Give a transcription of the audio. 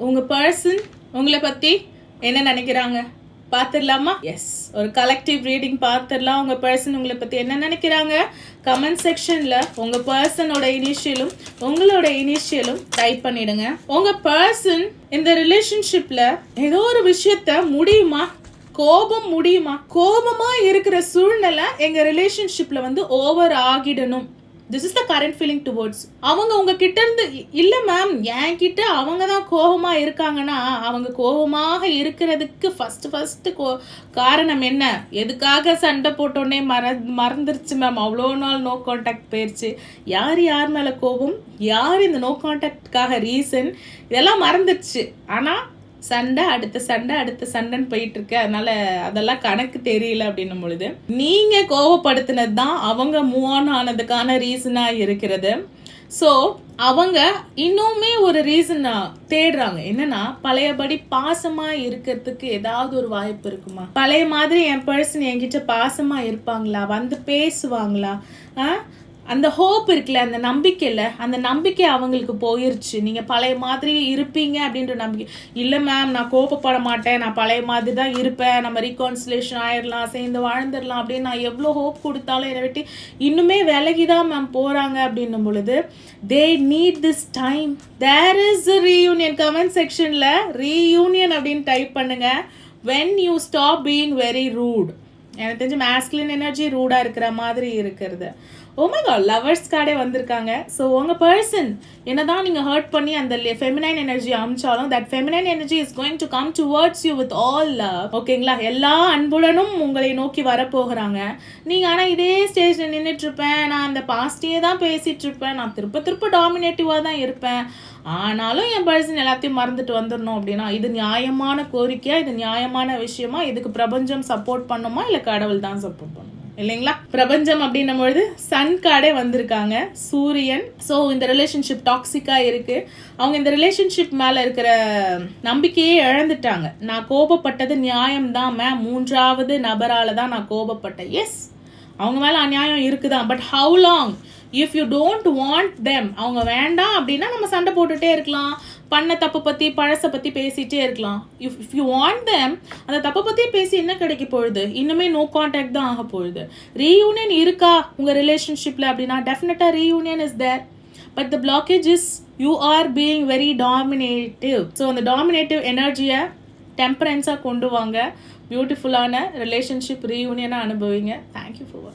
உங்க பர்சன் உங்களை பத்தி என்ன நினைக்கிறாங்க பார்த்துடலாமா? எஸ், ஒரு கலெக்டிவ் ரீடிங் பார்த்துடலாம். உங்க பர்சன் உங்களை பத்தி என்ன நினைக்கிறாங்க கமெண்ட் செக்ஷன்ல உங்க பர்சனோட இனிஷியலும் உங்களோட இனிஷியலும் டைப் பண்ணிடுங்க. உங்க பர்சன் இந்த ரிலேஷன்ஷிப்ல ஏதோ ஒரு விஷயத்த முடியுமா, கோபம் முடியுமா, கோபமா இருக்கிற சூழ்நிலை எங்க ரிலேஷன்ஷிப்ல ஓவர் ஆகிடணும். This is the current feeling towards. அவங்க உங்ககிட்ட இருந்து இல்லை மேம் என்கிட்ட அவங்க தான் கோபமாக இருக்காங்கன்னா அவங்க கோபமாக இருக்கிறதுக்கு ஃபஸ்ட்டு காரணம் என்ன, எதுக்காக சண்டை போட்டோன்னே மறந்துருச்சு மேம், அவ்வளோ நாள் நோ கான்டாக்ட் போயிடுச்சு, யார் மேலே கோபம், யார் இந்த நோ கான்டாக்டுக்காக ரீசன், இதெல்லாம் மறந்துடுச்சு. ஆனால் சண்டை அடுத்த சண்டைன்னு போயிட்டு இருக்கு. அதனால அதெல்லாம் கணக்கு தெரியல அப்படின்னும் பொழுது நீங்க கோவப்படுத்தினது தான் அவங்க மூவ் ஆன் ஆனதுக்கான ரீசனா இருக்கிறது. ஸோ அவங்க இன்னுமே ஒரு ரீசன் தேடுறாங்க. என்னன்னா பழையபடி பாசமா இருக்கிறதுக்கு ஏதாவது ஒரு வாய்ப்பு இருக்குமா, பழைய மாதிரி என் பர்சன் என்கிட்ட பாசமா இருப்பாங்களா, வந்து பேசுவாங்களா, அந்த ஹோப் இருக்குல்ல, அந்த நம்பிக்கையில் அந்த நம்பிக்கை அவங்களுக்கு போயிருச்சு. நீங்கள் பழைய மாதிரி இருப்பீங்க அப்படின்ற நம்பிக்கை இல்லை மேம், நான் கோபப்பட மாட்டேன், நான் பழைய மாதிரி தான் இருப்பேன், நம்ம ரீகான்சிலேஷன் ஆயிடலாம், சேர்ந்து வாழ்ந்துடலாம் அப்படின்னு நான் எவ்வளோ ஹோப் கொடுத்தாலும் என்னை விட்டு இன்னுமே விலகி தான் மேம் போகிறாங்க அப்படின்னும் பொழுது they need this time. There is a reunion. Comment செக்ஷனில் ரீயூனியன் அப்படின்னு டைப் பண்ணுங்க. when you stop being very rude. எனக்கு தெரிஞ்சு மேஸ்குலின் எனர்ஜி ரூடாக இருக்கிற மாதிரி இருக்கிறது. ஓமேகா லவர்ஸ் கார்டே வந்திருக்காங்க. ஸோ உங்கள் பர்சன் என்னதான் நீங்கள் ஹர்ட் பண்ணி அந்த ஃபெமினைன் எனர்ஜி அமிச்சாலும் that feminine energy is going to come towards you with all love. ஓகேங்களா? எல்லா அன்புடனும் உங்களை நோக்கி வரப்போகிறாங்க. நீங்கள் ஆனால் இதே ஸ்டேஜில் நின்றுட்டுருப்பேன், நான் அந்த பாஸ்டையே தான் பேசிகிட்டு இருப்பேன், நான் திருப்ப டாமினேட்டிவாக தான் இருப்பேன், ஆனாலும் என் பர்சன் எல்லாத்தையும் மறந்துட்டு வந்துடணும் அப்படின்னா இது நியாயமான கோரிக்கையா, இது நியாயமான விஷயமா, இதுக்கு பிரபஞ்சம் சப்போர்ட் பண்ணுமா இல்லை கடவுள் தான் சப்போர்ட் பண்ணுமா? இல்லைங்களா? பிரபஞ்சம் அப்படின்னும் பொழுது சன் கார்டே வந்திருக்காங்க, சூரியன். ஸோ இந்த ரிலேஷன்ஷிப் டாக்ஸிக்காக இருக்குது. அவங்க இந்த ரிலேஷன்ஷிப் மேலே இருக்கிற நம்பிக்கையே இழந்துட்டாங்க. நான் கோபப்பட்டது நியாயம்தான் மேம், மூன்றாவது நபரால் தான் நான் கோபப்பட்டேன். எஸ், அவங்க மேலே அநியாயம் இருக்குதான். But how long? If you don't want them, அவங்க வேண்டாம் அப்படின்னா நம்ம சண்டை போட்டுகிட்டே இருக்கலாம், பண்ண தப்பு பற்றி பழசை பற்றி பேசிகிட்டே இருக்கலாம். இஃப் யூ வாண்ட் தெம், அந்த தப்பை பற்றியே பேசி என்ன கிடைக்க போகுது? இன்னுமே நோ கான்டாக்ட் தான் ஆக போகுது. ரீயூனியன் இருக்கா உங்கள் ரிலேஷன்ஷிப்பில் அப்படின்னா டெஃபினட்டாக reunion is there. But the blockage is you are being very dominative. So அந்த டாமினேட்டிவ் எனர்ஜியை டெம்பரன்ஸாக கொண்டு வாங்க. பியூட்டிஃபுல்லான ரிலேஷன்ஷிப் ரீயூனியனாக அனுபவிங்க. Thank you for